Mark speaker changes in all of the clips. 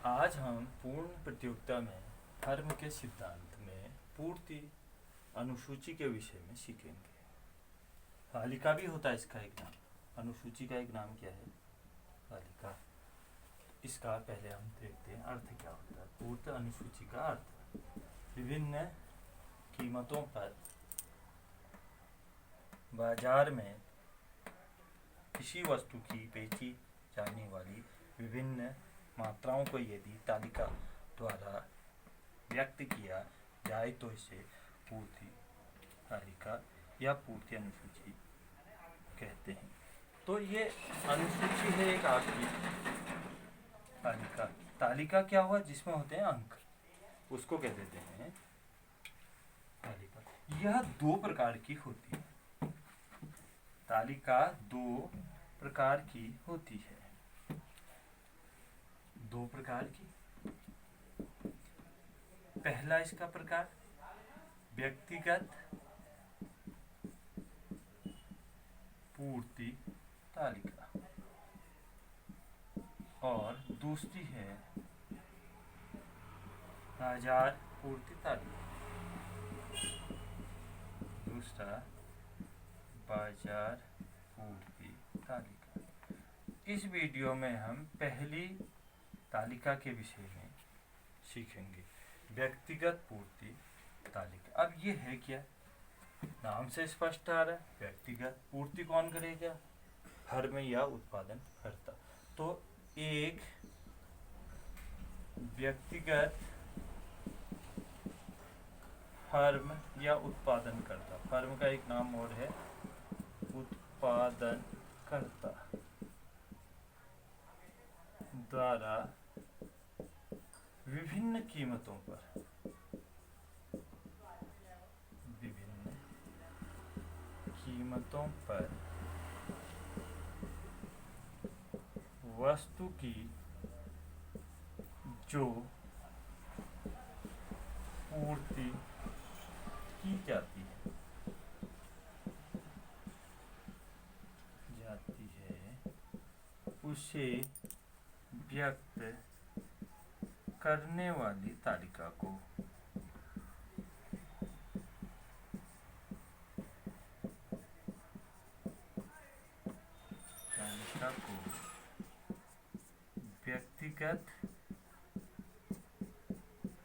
Speaker 1: आज हम पूर्ण प्रतियोगिता में फर्म के सिद्धांत में पूर्ति अनुसूची के विषय में सीखेंगे। तालिका भी होता है इसका एक नाम। अनुसूची का एक नाम क्या है? तालिका। इसका पहले हम देखते हैं अर्थ क्या होता है। पूर्त अनुसूची का अर्थ विभिन्न कीमतों पर बाजार में किसी वस्तु की बेची जाने वाली विभिन्न मात्राओं को यदि तालिका द्वारा व्यक्त किया जाए तो इसे पूर्ति तालिका या पूर्ति अनुसूची कहते हैं। तो ये अनुसूची है एक आपकी तालिका। तालिका क्या हुआ? जिसमें होते हैं अंक, उसको कह देते हैं तालिका। यह दो प्रकार की होती है। तालिका दो प्रकार की होती है। दो प्रकार की। पहला इसका प्रकार व्यक्तिगत पूर्ति तालिका और दूसरी है बाजार पूर्ति तालिका। दूसरा बाजार पूर्ति तालिका। इस वीडियो में हम पहली तालिका के विषय में सीखेंगे, व्यक्तिगत पूर्ति तालिका। अब ये है क्या? नाम से स्पष्ट आ रहा है, व्यक्तिगत। पूर्ति कौन करेगा? फर्म या उत्पादन करता। तो एक व्यक्तिगत फर्म या उत्पादन करता। फर्म का एक नाम और है उत्पादन करता द्वारा विभिन्न कीमतों पर वस्तु की जो पूर्ति की जाती है उसे व्यक्त करने वाली तालिका को व्यक्तिगत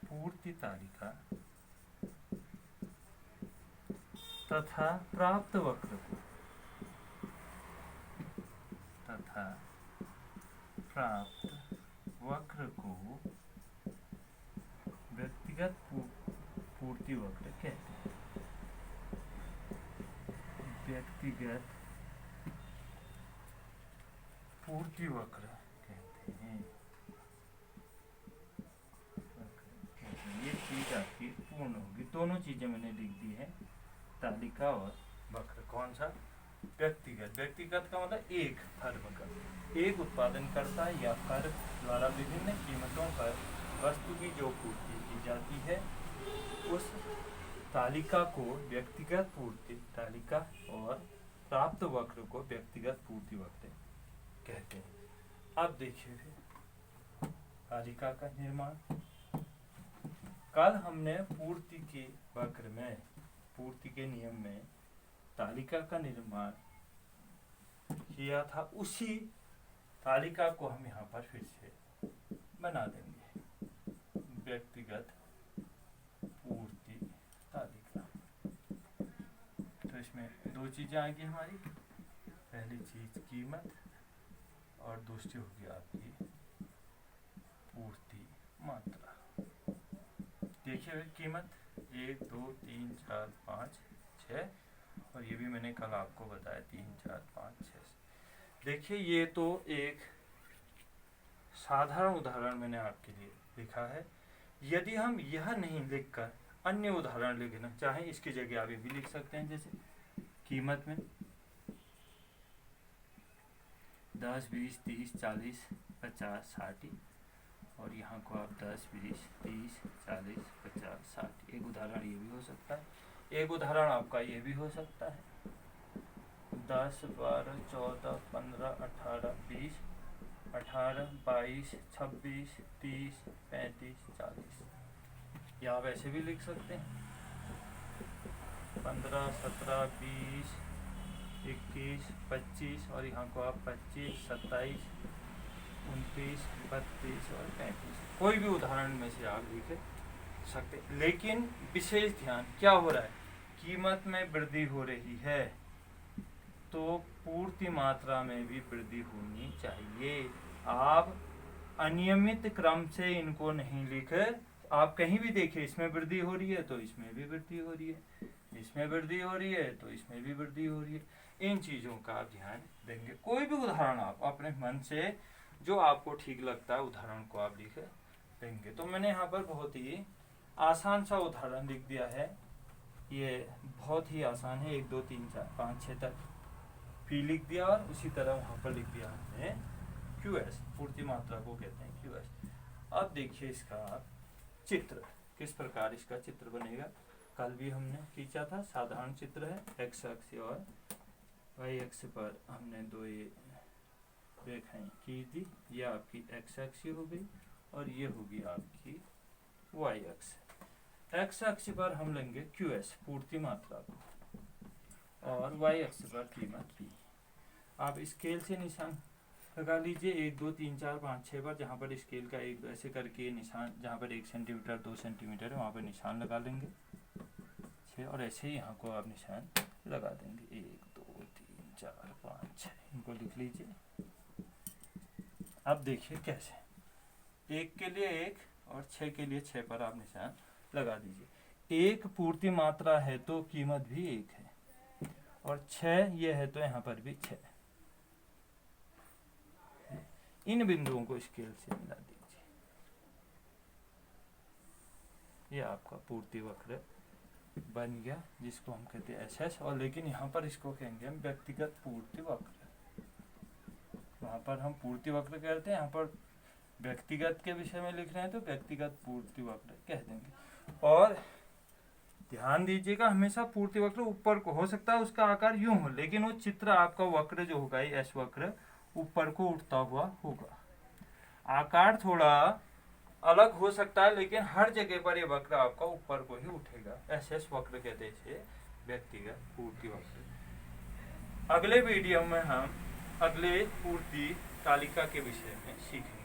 Speaker 1: पूर्ति तालिका तथा प्राप्त वक्र को व्यक्तिगत पूर्ति वक्र कहते हैं। व्यक्तिगत पूर्ति वक्र कहते हैं। ये चीज आपकी पूर्ण होगी। दोनों चीजें मैंने लिख दी है, तालिका और वक्र। कौन सा? व्यक्तिगत। व्यक्तिगत का मतलब एक फर्म का, एक उत्पादनकर्ता या फर्म द्वारा विभिन्न कीमतों पर वस्तु की जो पूर्ति की जाती है उस तालिका को व्यक्तिगत पूर्ति तालिका और प्राप्त वक्र को व्यक्तिगत पूर्ति वक्र कहते हैं। अब देखिए तालिका का निर्माण। कल हमने पूर्ति के वक्र में, पूर्ति के नियम में तालिका का निर्माण किया था। उसी तालिका को हम यहाँ पर फिर से बना देंगे, व्यक्तिगत पूर्ति तालिका। तो इसमें दो चीजें आएंगी हमारी। पहली चीज कीमत और दूसरी होगी आपकी पूर्ति मात्रा। देखिए कीमत 1 2 3 4 5 6 और ये भी मैंने कल आपको बताया 3 4 5 6। देखिए ये तो एक साधारण उदाहरण मैंने आपके लिए लिखा है। यदि हम यह नहीं लिखकर अन्य उदाहरण लिखना चाहें, इसकी जगह आप ये भी लिख सकते हैं। जैसे कीमत में 10 20 30 40 50 60 और यहाँ को आप 10 20 30 40 50 60। एक उदाहरण ये भी हो सकता है। एक उदाहरण आपका ये भी हो सकता है 10 12 14 15 18 20 18, 22, 26, 30, 35, 40। या आप ऐसे भी लिख सकते हैं 15, 17, 20, 21, 25 और यहाँ को आप 25, 27, 29, 32 और 35 कोई भी उदाहरण में से आप लिख सकते। लेकिन विशेष ध्यान क्या हो रहा है, कीमत में वृद्धि हो रही है तो पूर्ति मात्रा में भी वृद्धि होनी चाहिए। आप अनियमित क्रम से इनको नहीं लिख, आप कहीं भी देखिए इसमें वृद्धि हो रही है तो इसमें भी वृद्धि हो रही है, इसमें वृद्धि हो रही है तो इसमें भी वृद्धि हो रही है। इन चीज़ों का आप ध्यान देंगे। कोई भी उदाहरण आप अपने मन से जो आपको ठीक लगता है उदाहरण को आप लिख देंगे। तो मैंने यहाँ पर बहुत ही आसान सा उदाहरण लिख दिया है, ये बहुत ही आसान है। 1 2 3 4 5 6 तक पी लिख दिया और उसी तरह वहाँ पर लिख दिया हमने QS, पूर्ति मात्रा को कहते हैं QS। अब देखिए इसका चित्र किस प्रकार इसका चित्र बनेगा। कल भी हमने खींचा था, साधारण चित्र है। एक्स अक्ष और वाई अक्ष पर हमने दो ये रेखाएं की थी, ये आपकी एक्स अक्ष हो गई और ये होगी आपकी वाई अक्ष। एक्स अक्ष पर हम लेंगे QS पूर्ति मात्रा को और वाई अक्ष पर कीमत P। आप स्केल से निशान लगा लीजिए 1 2 3 4 5 6 पर, जहाँ पर स्केल का एक ऐसे करके निशान, जहाँ पर 1 सेंटीमीटर 2 सेंटीमीटर है वहाँ पर निशान लगा लेंगे 6 और ऐसे ही यहाँ को आप निशान लगा देंगे 1 2 3 4 5 6, इनको लिख लीजिए। अब देखिए कैसे, 1 के लिए 1 और 6 के लिए 6 पर आप निशान लगा दीजिए। 1 पूर्ति मात्रा है तो कीमत भी 1 है और 6 ये है तो यहाँ पर भी 6। इन बिंदुओं को स्केल से मिला दीजिए। ये आपका पूर्ति वक्र बन गया, जिसको हम कहते हैं SS। और लेकिन यहाँ पर इसको कहेंगे हम व्यक्तिगत पूर्ति वक्र। वहाँ पर हम पूर्ति वक्र कहते हैं, यहाँ पर व्यक्तिगत के विषय में लिख रहे हैं तो व्यक्तिगत पूर्ति वक्र कह देंगे। और ध्यान दीजिएगा, हमेशा पूर्ति वक्र ऊपर को हो सकता है, उसका आकार यूं हो, लेकिन वो चित्र आपका वक्र जो होगा ये S वक्र ऊपर को उठता हुआ होगा। आकार थोड़ा अलग हो सकता है लेकिन हर जगह पर ये वक्र आपका ऊपर को ही उठेगा। SS वक्र कहते हैं इसे, व्यक्तिगत पूर्ति वक्र। अगले वीडियो में हम अगले पूर्ति तालिका के विषय में सीखेंगे।